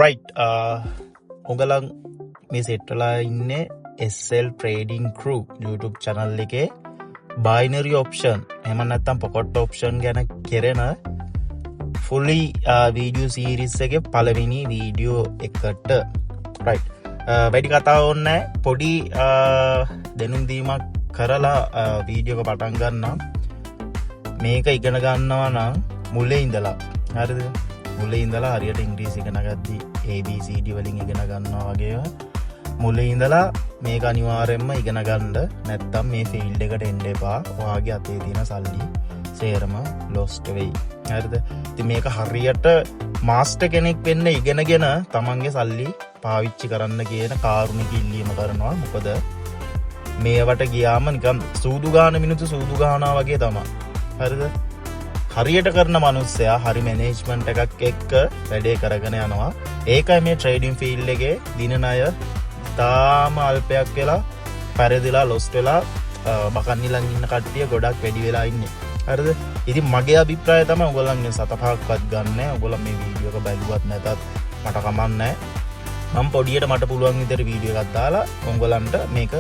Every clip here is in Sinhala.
right ඔගලන් මේ සෙට් වෙලා ඉන්නේ SL Trading Crew YouTube channel එකේ binary option එහෙම නැත්නම් pocket option ගැන කෙරෙන fully video series එකේ පළවෙනි වීඩියෝ එකට right වැඩි කතා ඕනේ පොඩි දැනුම් දීමක් කරලා වීඩියෝ එක පටන් ගන්නම් මේක ඉගෙන ගන්නවා නම් මුලින් ඉඳලා හරිද මුලින් ඉඳලා හරියට ඉංග්‍රීසි ඉගෙන ගද්දි ABCD වලින් ඉගෙන ගන්නවා වගේ මුලින් ඉඳලා මේක අනිවාර්යයෙන්ම ඉගෙන ගන්න නැත්නම් මේ ෆීල්ඩ් එකට එන්න එපා. ඔයාගේ අතේ තියෙන සල්ලි සේරම lost වෙයි. හරිද? ඉතින් මේක හරියට මාස්ටර් කෙනෙක් වෙන්න ඉගෙනගෙන තමන්ගේ සල්ලි පාවිච්චි කරන්න කියන කාරුණික ඉල්ලීම කරනවා. මොකද මේවට ගියාම නිකන් සූදු ගාන මිනිත්තු සූදු ගානවා වගේ තමයි. හරිද? හරියට කරන මිනිස්සයා හරි මැනේජ්මන්ට් එකක් එක්ක වැඩේ කරගෙන යනවා. ඒකයි මේ ට්‍රේඩින් ෆීල්ඩ් එකේ දින ණය තාම අල්පයක් වෙලා පෙරදිලා ලොස්ට් වෙලා බකන් නිලන් ඉන්න කට්ටිය ගොඩක් වැඩි වෙලා ඉන්නේ. හරිද? ඉතින් මගේ අභිප්‍රාය තමයි ඔයගොල්ලන්ගෙන් 7-5ක්වත් ගන්න. ඔයගොල්ලෝ මේ වීඩියෝ එක බැලුවත් නැතත් මට කමක් නැහැ. මම පොඩියට මට පුළුවන් විදිහට වීඩියෝ එකක් දාලා ඔයගොල්ලන්ට මේක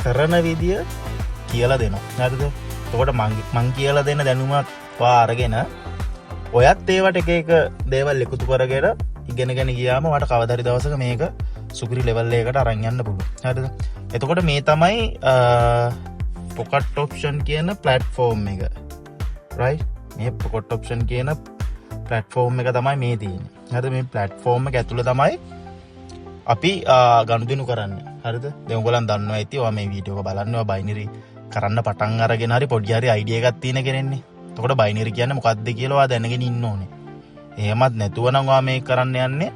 කරන විදිය කියලා දෙනවා. හරිද? එතකොට මං කියලා දෙන දැනුමත් අරගෙන ඔයත් ඒවට එක එක දේවල් එකතු කරගෙන ඉගෙනගෙන ගියාම වට කවදා හරි දවසක මේක සුපිරි ලෙවල් එකකට අරන් යන්න පුළුවන්. හරිද? එතකොට මේ තමයි pocket option කියන platform එක. right? මේ pocket option කියන platform එක තමයි මේ තියෙන්නේ. හරිද? මේ platform එක ඇතුළේ තමයි අපි ගනුදෙනු කරන්නේ. හරිද? දැන් ඔයගොල්ලන් දන්නවා ඇති ඔයා මේ වීඩියෝ එක බලන්න ඔයා binary කරන්න පටන් අරගෙන හරි පොඩි හරි idea එකක් තියෙන කෙනෙන්නේ. එතකොට බයිනරි කියන්නේ මොකක්ද කියලා ඔයා දැනගෙන ඉන්න ඕනේ. එහෙමත් නැතුව නම් ඔයා මේක කරන්න යන්නේ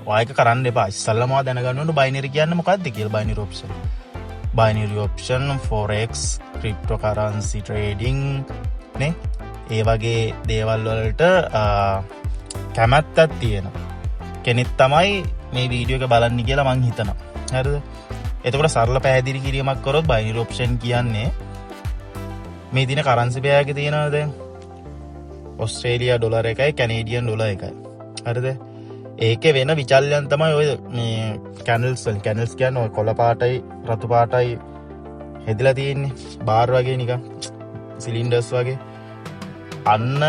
ඔයා එක කරන්න එපා. ඉස්සල්ලාම ඔයා දැනගන්න ඕනේ බයිනරි කියන්නේ මොකක්ද කියලා. Binary option. Binary option forex cryptocurrency trading නේ ඒ වගේ දේවල් වලට කැමැත්තක් තියෙන කෙනෙක් තමයි මේ වීඩියෝ එක බලන්න කියලා මං හිතනවා. හරිද? එතකොට සරල පැහැදිලි කිරීමක් කරොත් බයිනරි ඔප්ෂන් කියන්නේ මේ දින කරන්සි පෙයාර් එකේ තියෙනවා දැන් ඕස්ට්‍රේලියා ඩොලර් එකයි කැනේඩියන් ඩොලර් එකයි. හරිද? ඒකේ වෙන විචල්යන් තමයි ඔය මේ කැනල්ස් කියන්නේ ඔය කොළ පාටයි රතු පාටයි හෙදලා තියෙන්නේ. බාර් වගේ නිකන් සිලින්ඩර්ස් වගේ. අන්න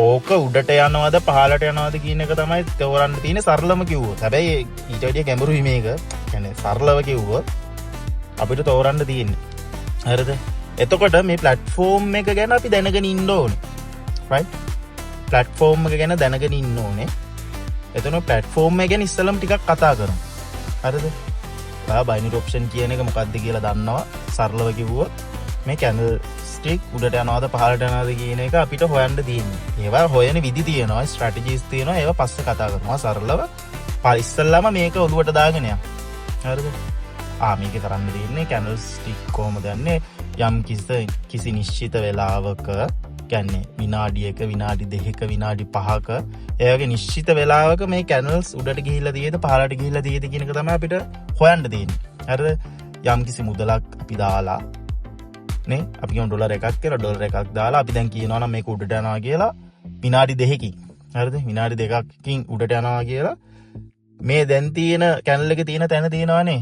ඕක උඩට යනවද පහළට යනවද කියන එක තමයි තෝරන්න තියෙන සරලම කිව්වොත්. හැබැයි ඊට වැඩිය ගැඹුරුයි මේක. කියන්නේ සරලව කිව්වොත් අපිට තෝරන්න තියෙන්නේ. හරිද? එතකොට මේ platform එක ගැන අපි දැනගෙන ඉන්න ඕනේ. right? platform එක ගැන දැනගෙන ඉන්න ඕනේ. එතන platform එක ගැන ඉස්සෙල්ලම ටිකක් කතා කරමු. හරිද? binary option කියන එක මොකක්ද කියලා දන්නවා. සරලව කිව්වොත් මේ candle stick උඩට යනවාද පහළට යනවාද කියන එක අපිට හොයන්න තියෙන්නේ. ඒවා හොයන විදි තියෙනවා, strategies තියෙනවා. ඒවා පස්සේ කතා කරනවා. සරලව ඉස්සෙල්ලාම මේක ඔලුවට දාගෙන යන්න. හරිද? මේක කරන්න තියෙන්නේ candle stick කොහොමද යන්නේ? යම් කිසි නිශ්චිත වෙලාවක කියන්නේ විනාඩියක විනාඩි 2ක විනාඩි 5ක ඒ වගේ නිශ්චිත වෙලාවක මේ කැනල්ස් උඩට ගිහිල්ලා තියෙද පහළට ගිහිල්ලා තියෙද කියන එක තමයි අපිට හොයන්න තියෙන්නේ. හරිද? යම් කිසි මුදලක් අපි දාලා නේ අපි කියමු ඩොලර් එකක් කියලා ඩොලර් එකක් දාලා අපි දැන් කියනවා නම් මේක උඩට යනවා කියලා විනාඩි 2කින්. හරිද? විනාඩි 2කින් උඩට යනවා කියලා මේ දැන් තියෙන කැනල් එකේ තියෙන තැන තියෙනවානේ.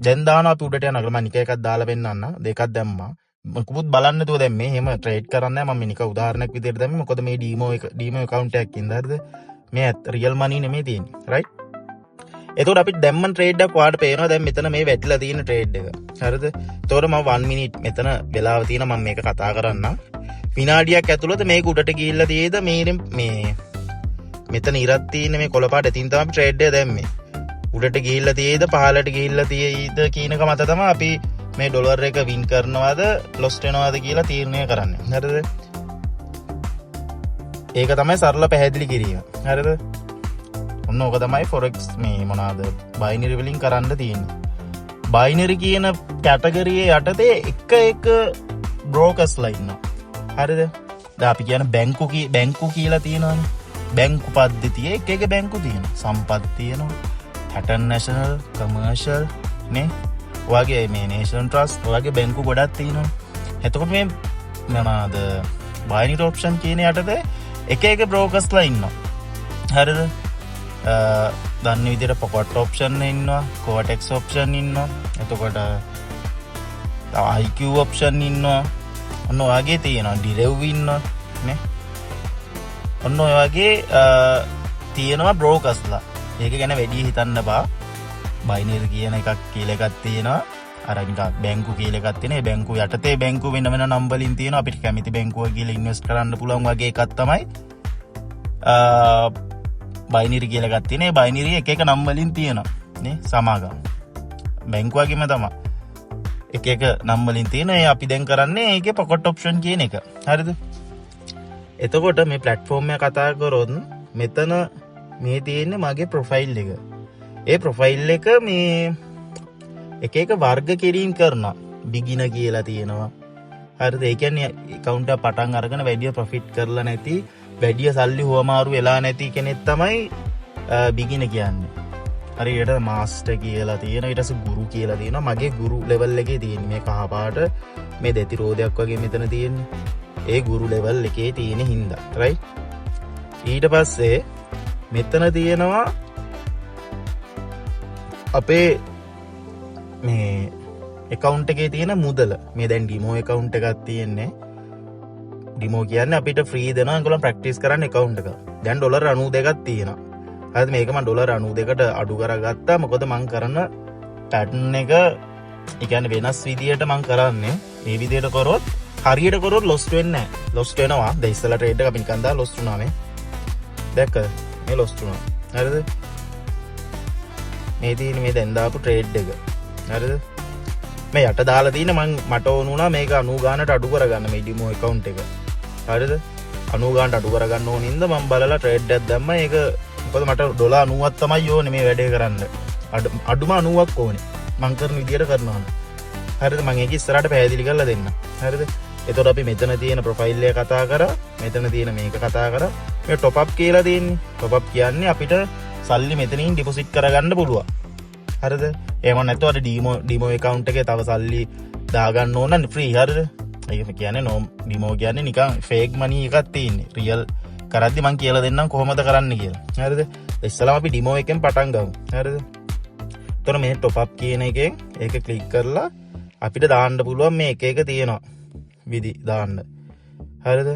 දැන් දානවා අපි උඩට යනවා. මම නික එකක් දාලා පෙන්නන්න. දෙකක් දැම්මා. මොකුත් බලන්න නැතුව දැන් මේ එහෙම ට්‍රේඩ් කරන්නේ නැහැ. මම නික උදාහරණයක් විදිහට දැම්මේ. මොකද මේ ඩීමෝ account එකක් ඉඳ හරිද? මේ රියල් මනි නෙමෙයි තියෙන්නේ. right? එතකොට අපි දැම්මන් ට්‍රේඩ් එකක් වාට පේනවා. දැන් මෙතන මේ වැටිලා තියෙන ට්‍රේඩ් එක. හරිද? එතකොට මම 1 minute මෙතන වෙලාව තියෙන මම මේක කතා කරන්නම්. විනාඩියක් ඇතුළත මේක උඩට ගිහිල්ලා තියෙද මේ මෙතන ඉරක් තියෙන මේ කොළ පාට ඇතින් තමයි ට්‍රේඩ් එක දැම්මේ. උඩට ගිහිල්ලා තියෙද පහළට ගිහිල්ලා තියෙයිද කියන එක මත තමයි අපි මේ ඩොලර් එක වින් කරනවද ලොස්ට් වෙනවද කියලා තීරණය කරන්නේ. හරිද? ඒක තමයි සරල පැහැදිලි කිරීම. හරිද? ඔන්න ඕක තමයි forex මේ මොනවාද binary වලින් කරන්න තියෙන්නේ. binary කියන කැටගරියේ යටතේ එක brokers-ලා ඉන්නවා. හරිද? දැන් අපි කියන බැංකු කියලා තියෙනවානේ. බැංකු පද්ධතියේ එක බැංකු තියෙනවා. සම්පත් තියෙනවා. Hatton National, Commercial නේ වගේ මේ Nation Trust වගේ බැංකු ගොඩක් තියෙනවා. එතකොට මේ මොනවාද binary option කියන යටතේ එක brokers-ලා ඉන්නවා. හරිද? දන්න විදිහට පොකට් ඔප්ෂන් ඉන්නවා, කෝටෙක්ස් ඔප්ෂන් ඉන්නවා, එතකොට IQ ඔප්ෂන් ඉන්නවා, ඔන්න ඔය වගේ තියෙනවා, ඩිරෙව් ඉන්නවා නේ. ඔන්න ඔය වගේ තියෙනවා බ්‍රෝකර්ස්ලා. ඒක ගැන වැඩි හිතන්න බා. බයිනරි කියන එකක් කියලා එකක් තියෙනවා. අර නිකන් බැංකු කියලා එකක් තියෙනවා. ඒ බැංකුව යටතේ බැංකුව වෙන වෙන නම් වලින් තියෙනවා. අපිට කැමති බැංකුවක ගිහලා ඉන්වෙස්ට් කරන්න පුළුවන් වගේ එකක් තමයි බයිනරි කියලා එකක් තියෙනවා. ඒ බයිනරි එක එක නම් වලින් තියෙනවා නේ සමාගම්. බැංකුවකෙම තමයි. එක එක නම් වලින් තියෙන. ඒ අපි දැන් කරන්නේ ඒකේ පොකට් ඔප්ෂන් කියන එක. හරිද? එතකොට මේ ප්ලැට්ෆෝම් එක කතා කරොත් මෙතන මේ තියෙන්නේ මගේ ප්‍රොෆයිල් එක. ඒ ප්‍රොෆයිල් එක මේ එක එක වර්ග කිරීම කරනවා. බිගින කියලා තියෙනවා. හරිද? ඒ කියන්නේ account එක පටන් අරගෙන වැඩි ප්‍රොෆිට් කරලා නැති, වැඩි සල්ලි හුවමාරු වෙලා නැති කෙනෙක් තමයි බිගින කියන්නේ. හරියට මාස්ටර් කියලා තියෙනවා, ඊට පස්සේ ගුරු කියලා තියෙනවා. මගේ ගුරු ලෙවල් එකේ තියෙන්නේ මේ කහ පාට මේ දෙති රෝදයක් වගේ මෙතන තියෙන්නේ. ඒ ගුරු ලෙවල් එකේ තියෙන හින්දා රයිට්. ඊට පස්සේ මෙතන තියෙනවා අපේ මේ account එකේ තියෙන මුදල. මේ දැන් ඩිමෝ account එකක් තියෙන්නේ. ඩිමෝ කියන්නේ අපිට ෆ්‍රී දෙනවා ඒගොල්ලන් ප්‍රැක්ටිස් කරන්න account එක. දැන් ඩොලර් 92ක් තියෙනවා. හරිද? මේක මම ඩොලර් 92කට අඩු කරගත්තා. මොකද මම කරන පැටර්න් එක ඒ කියන්නේ වෙනස් විදියට මම කරන්නේ. මේ විදියට කරොත් හරියට කරොත් ලොස්ට් වෙන්නේ නැහැ. ලොස්ට් වෙනවා. දැන් ඉස්සලා ට්‍රේඩ් එක අපි නිකන් දා ලොස්ට් වුණා මේ. දැක්කද? මේ ලොස්ට් වුණා. හරිද? මේ තියෙන මේ දැන් දාපු ට්‍රේඩ් එක. හරිද? මේ යට දාලා තියෙන මට ඕන වුණා මේක 90 ගානට අඩු කරගන්න මේ ඩිමෝ account එක. හරිද? 90 ගානට අඩු කරගන්න ඕන හින්දා මම බලලා ට්‍රේඩ් එකක් දැම්මා. ඒක මොකද මට ඩොලර් 90ක් තමයි ඕනේ මේ වැඩේ කරන්න. අඩුම 90ක් ඕනේ. මං කරන විදියට කරනවා. හරිද? මම ඒක ඉස්සරහට පැහැදිලි කරලා දෙන්න. හරිද? එතකොට අපි මෙතන තියෙන ප්‍රොෆයිල් එක කතා කරා, මෙතන තියෙන මේක කතා කරා. මේ টොප් අප් කියලා තියෙන්නේ. টොප් අප් කියන්නේ අපිට සල්ලි මෙතනින් ඩිපොසිට් කරගන්න පුළුවන්. හරිද? එහෙම නැත්නම් අර ඩිමෝ account එකේ තව සල්ලි දාගන්න ඕන නම් ෆ්‍රී. හරිද? ඒක කියන්නේ ඩිමෝ කියන්නේ නිකන් ෆේක් මනි එකක් තියෙන්නේ. රියල් කරද්දි මං කියලා දෙන්නම් කොහොමද කරන්න කියලා. හරිද? ඉස්සෙල්ලාම අපි ඩිමෝ එකෙන් පටන් ගමු. හරිද? එතකොට මේ টොප් අප් කියන එකෙන් ඒක ක්ලික් කරලා අපිට දාන්න පුළුවන් මේ එක එක තියෙනවා. විදි දාන්න. හරිද?